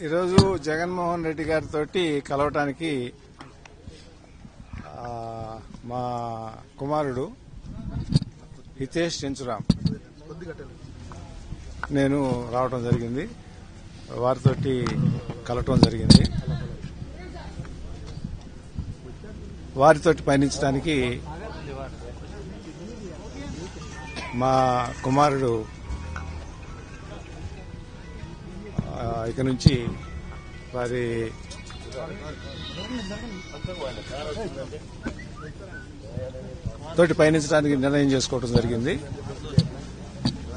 ఈరోజు జగన్మోహన్ రెడ్డి గారితో కలవటానికి మా కుమారుడు హితేష్ చెంచురామ్ నేను రావడం జరిగింది. వారితోటి కలవటం జరిగింది. వారితోటి పయనించడానికి మా కుమారుడు ఇక నుంచి వారి తోటి పయనించడానికి నిర్ణయం చేసుకోవడం జరిగింది.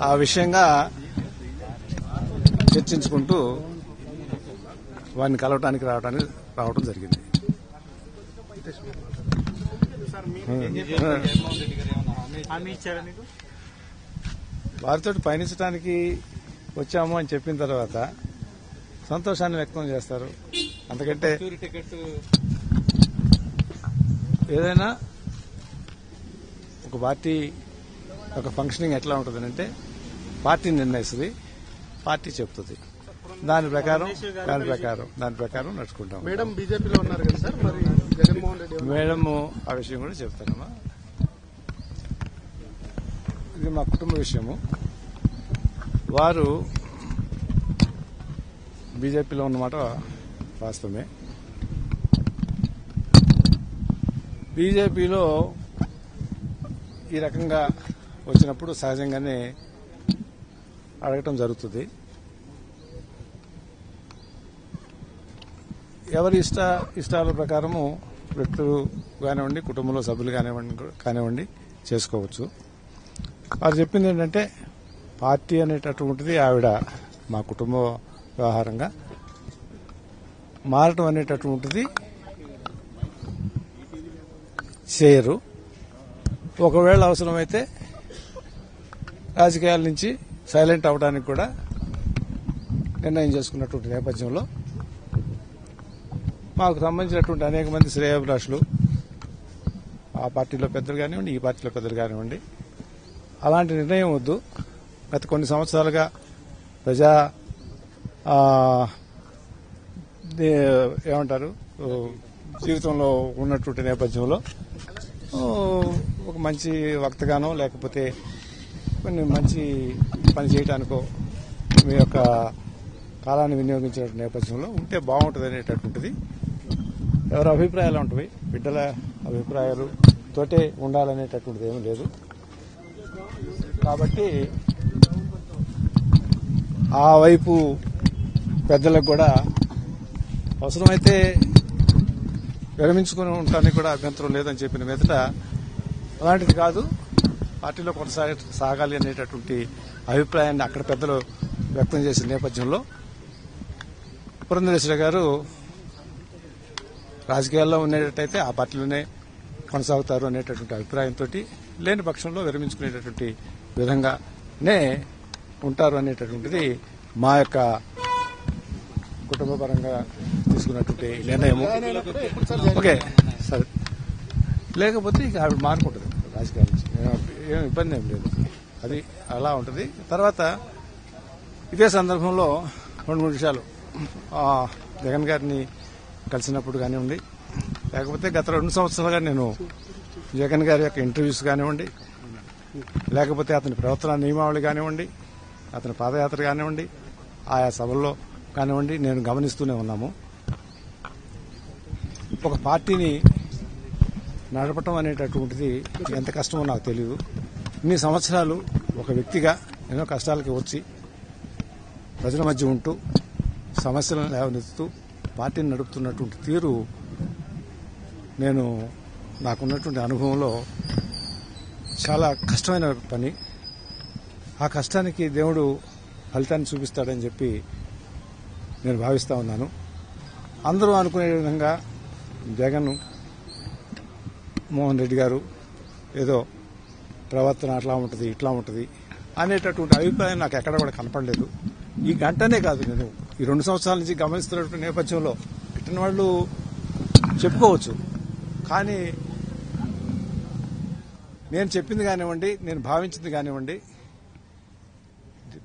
ఆ విషయంగా చర్చించుకుంటూ వారిని కలవటానికి రావడం జరిగింది. వారితో పయనించడానికి వచ్చాము అని చెప్పిన తర్వాత సంతోషాన్ని వ్యక్తం చేస్తారు. అందుకంటే ఏదైనా ఒక పార్టీ ఒక ఫంక్షనింగ్ ఎట్లా ఉంటుందంటే పార్టీ నిర్ణయిస్తుంది, పార్టీ చెప్తుంది, దాని ప్రకారం నడుచుకుంటాం. మేడం బీజేపీలో ఉన్నారు కదా సార్, మరి జగన్మోహన్ రెడ్డి మేడం ఆ విషయం కూడా చెప్తానమ్మా. ఇది మా కుటుంబ విషయము. వారు బీజేపీలో ఉన్నమాట వాస్తవమే. బీజేపీలో ఈ రకంగా వచ్చినప్పుడు సహజంగానే అడగటం జరుగుతుంది. ఎవరి ఇష్టాల ప్రకారము వ్యక్తులు కానివ్వండి, కుటుంబంలో సభ్యులు కానివ్వండి చేసుకోవచ్చు. వారు చెప్పింది ఏంటంటే పార్టీ అనేటటువంటిది ఆవిడ మా కుటుంబ వ్యవహారంగా మారటం అనేటటువంటిది చేయరు. ఒకవేళ అవసరమైతే రాజకీయాల నుంచి సైలెంట్ అవడానికి కూడా నిర్ణయం చేసుకున్నటువంటి నేపథ్యంలో మాకు సంబంధించినటువంటి అనేక మంది శ్రేయోభిలాషులు ఆ పార్టీలో పెద్దలు కానివ్వండి, ఈ పార్టీలో పెద్దలు కానివ్వండి, అలాంటి నిర్ణయం వద్దు. గత కొన్ని సంవత్సరాలుగా ప్రజా ఏమంటారు జీవితంలో ఉన్నటువంటి నేపథ్యంలో ఒక మంచి వక్తగానో లేకపోతే కొన్ని మంచి పని చేయడానికో మీ యొక్క కాలాన్ని వినియోగించే నేపథ్యంలో ఉంటే బాగుంటుంది అనేటటువంటిది ఎవరి అభిప్రాయాలు ఉంటాయి. బిడ్డల అభిప్రాయాలు తోటే ఉండాలనేటటువంటిది ఏమీ లేదు. కాబట్టి ఆ వైపు పెద్దలకు కూడా అవసరమైతే విరమించుకుని ఉండటానికి కూడా అభ్యంతరం లేదని చెప్పిన మీదట అలాంటిది కాదు, పార్టీలో కొనసాగాలి అనేటటువంటి అభిప్రాయాన్ని అక్కడ పెద్దలు వ్యక్తం చేసిన నేపథ్యంలో పురంధరేశ్వరి గారు రాజకీయాల్లో ఉండేటట్టయితే ఆ పార్టీలోనే కొనసాగుతారు అనేటటువంటి అభిప్రాయంతో లేని పక్షంలో విరమించుకునేటటువంటి విధంగానే ఉంటారు అనేటటువంటిది మా యొక్క కుటుంబపరంగా తీసుకున్నటువంటి నిర్ణయము. ఓకే సరే, లేకపోతే ఇక ఆవిడ మారుకుంటుంది రాజకీయాల నుంచి, ఏం ఇబ్బంది ఏం లేదు. అది అలా ఉంటుంది. తర్వాత ఇదే సందర్భంలో 2-3 విషయాలు జగన్ గారిని కలిసినప్పుడు కానివ్వండి, లేకపోతే గత 2 సంవత్సరాలుగా నేను జగన్ గారి యొక్క ఇంటర్వ్యూస్ కానివ్వండి, లేకపోతే అతని ప్రవర్తన నియమావళి కానివ్వండి, అతని పాదయాత్ర కానివ్వండి, ఆయా సభల్లో కానివ్వండి నేను గమనిస్తూనే ఉన్నాము. ఒక పార్టీని నడపటం అనేటటువంటిది ఎంత కష్టమో నాకు తెలియదు. ఇన్ని సంవత్సరాలు ఒక వ్యక్తిగా ఎన్నో కష్టాలకి వచ్చి ప్రజల మధ్య ఉంటూ సమస్యలను లేవనెత్తుతూ పార్టీని నడుపుతున్నటువంటి తీరు నేను నాకున్నటువంటి అనుభవంలో చాలా కష్టమైన పని. ఆ కష్టానికి దేవుడు ఫలితాన్ని చూపిస్తాడని చెప్పి నేను భావిస్తా ఉన్నాను. అందరూ అనుకునే విధంగా జగన్ మోహన్ రెడ్డి గారు ఏదో ప్రవర్తన అట్లా ఉంటుంది ఇట్లా ఉంటుంది అనేటటువంటి అభిప్రాయం నాకు ఎక్కడ కూడా కనపడలేదు. ఈ గంటనే కాదు, నేను ఈ 2 సంవత్సరాల నుంచి గమనిస్తున్నటువంటి నేపథ్యంలో ఇట్టిన వాళ్ళు చెప్పుకోవచ్చు. కానీ నేను చెప్పింది కానివ్వండి, నేను భావించింది కానివ్వండి,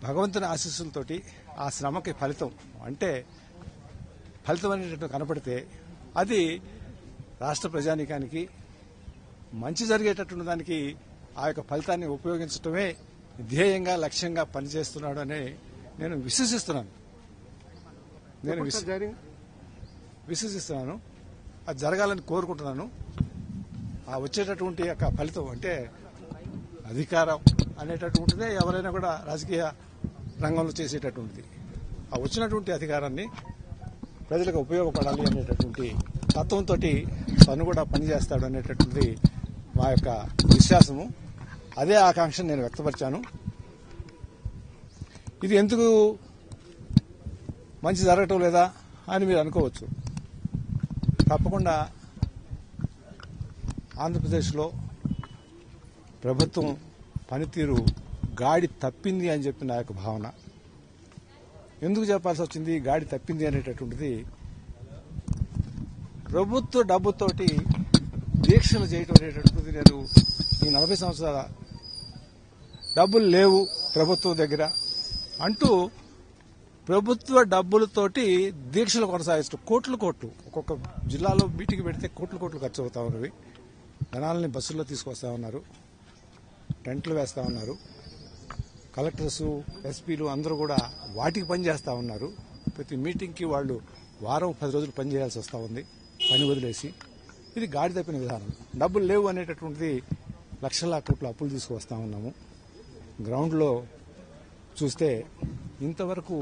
భగవంతుని ఆశీస్సులతోటి ఆ శ్రమకి ఫలితం అంటే ఫలితం అనేటట్టు కనపడితే అది రాష్ట్ర ప్రజానీకానికి మంచి జరిగేటటువంటి దానికి ఆ యొక్క ఫలితాన్ని ఉపయోగించడమే ధ్యేయంగా లక్ష్యంగా పనిచేస్తున్నాడు అని నేను విశ్వసిస్తున్నాను. విశ్వసిస్తున్నాను. అది జరగాలని కోరుకుంటున్నాను. ఆ వచ్చేటటువంటి యొక్క ఫలితం అంటే అధికారం అనేటటువంటిదే ఎవరైనా కూడా రాజకీయ రంగంలో చేసేటటువంటిది. ఆ వచ్చినటువంటి అధికారాన్ని ప్రజలకు ఉపయోగపడాలి అనేటటువంటి తత్వంతో తను కూడా పనిచేస్తాడు అనేటటువంటిది మా యొక్క విశ్వాసము. అదే ఆకాంక్షను నేను వ్యక్తపరిచాను. ఇది ఎందుకు మంచి జరగటం లేదా అని మీరు అనుకోవచ్చు. తప్పకుండా ఆంధ్రప్రదేశ్లో ప్రభుత్వం పనితీరు గాడి తప్పింది అని చెప్పి నా యొక్క భావన. ఎందుకు చెప్పాల్సి వచ్చింది గాడి తప్పింది అనేటటువంటిది? ప్రభుత్వ డబ్బుతోటి దీక్షలు చేయటం అనేటటువంటిది నేను ఈ 40 సంవత్సరాల డబ్బులు లేవు ప్రభుత్వం దగ్గర అంటూ ప్రభుత్వ డబ్బులతోటి దీక్షలు కొనసాగిస్తూ కోట్లు ఒక్కొక్క జిల్లాలో మీటింగ్ పెడితే కోట్లు ఖర్చు అవుతా ఉన్నవి. జనాలని బస్సుల్లో తీసుకొస్తా ఉన్నారు, టెంట్లు వేస్తా ఉన్నారు. కలెక్టర్స్, ఎస్పీలు అందరూ కూడా వాటికి పనిచేస్తా ఉన్నారు. ప్రతి మీటింగ్కి వాళ్ళు వారం 10 రోజులు పనిచేయాల్సి వస్తూ ఉంది, పని వదిలేసి. ఇది గాడి తప్పిన విధానం. డబ్బులు లేవు అనేటటువంటిది లక్షల కోట్ల అప్పులు తీసుకువస్తా ఉన్నాము. గ్రౌండ్లో చూస్తే ఇంతవరకు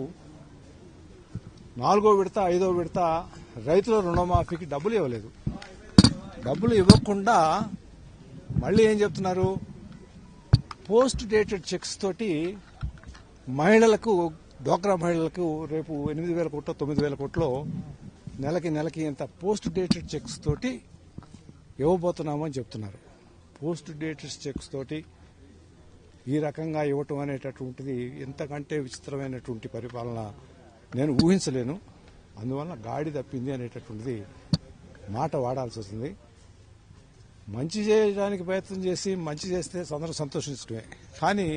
4వ విడత 5వ విడత రైతుల రుణమాఫీకి డబ్బులు ఇవ్వలేదు. డబ్బులు ఇవ్వకుండా మళ్ళీ ఏం చెప్తున్నారు? పోస్ట్ డేటెడ్ చెక్స్ తోటి మహిళలకు, డ్వాక్రా మహిళలకు రేపు 8,000 కోట్లు 9,000 కోట్లు నెలకి ఇంత పోస్ట్ డేటెడ్ చెక్స్ తోటి ఇవ్వబోతున్నాము అని చెప్తున్నారు. పోస్ట్ డేటెడ్ చెక్స్ తోటి ఈ రకంగా ఇవ్వటం అనేటటువంటిది ఎంతకంటే విచిత్రమైనటువంటి పరిపాలన నేను ఊహించలేను. అందువల్ల గాడి తప్పింది అనేటటువంటిది మాట వాడాల్సి వస్తుంది. మంచి చేయడానికి ప్రయత్నం చేసి మంచి చేస్తే అందరూ సంతోషించడమే. కానీ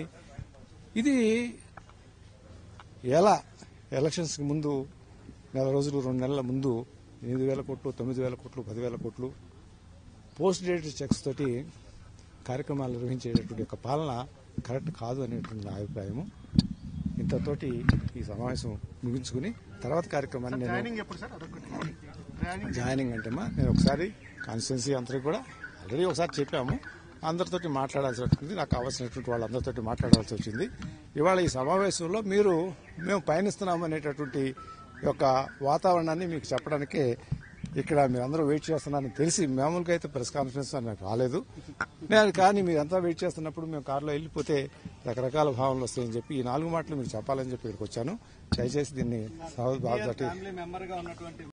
ఇది ఎలా ఎలక్షన్స్కి ముందు 4 రోజులు 2 నెలల ముందు 8,000 కోట్లు 9,000 కోట్లు 10,000 కోట్లు పోస్ట్ డేటెడ్ చెక్స్ తోటి కార్యక్రమాలు నిర్వహించేటటువంటి యొక్క పాలన కరెక్ట్ కాదు అనేటువంటి నా అభిప్రాయము. ఇంతతోటి ఈ సమావేశం ముగించుకుని తర్వాత కార్యక్రమాన్ని నేను జాయినింగ్ అంటేమా నేను ఒకసారి కాన్స్టిట్యున్సీ అందరికీ కూడా ఆల్రెడీ ఒకసారి చెప్పాము. అందరితోటి మాట్లాడాల్సి వచ్చింది. నాకు కావాల్సినటువంటి వాళ్ళందరితోటి మాట్లాడాల్సి వచ్చింది. ఇవాళ ఈ సమావేశంలో మేము పయనిస్తున్నాము అనేటటువంటి యొక్క వాతావరణాన్ని మీకు చెప్పడానికే ఇక్కడ మీరందరూ వెయిట్ చేస్తున్నారని తెలిసి మామూలుగా అయితే ప్రెస్ కాన్ఫరెన్స్ నాకు రాలేదు. కానీ మీరంతా వెయిట్ చేస్తున్నప్పుడు మేము కారులో వెళ్ళిపోతే రకరకాల భావనలు వస్తాయని చెప్పి ఈ 4 మాటలు మీకు చెప్పాలని చెప్పి ఇక్కడికి వచ్చాను. దయచేసి దీన్ని సహోదరు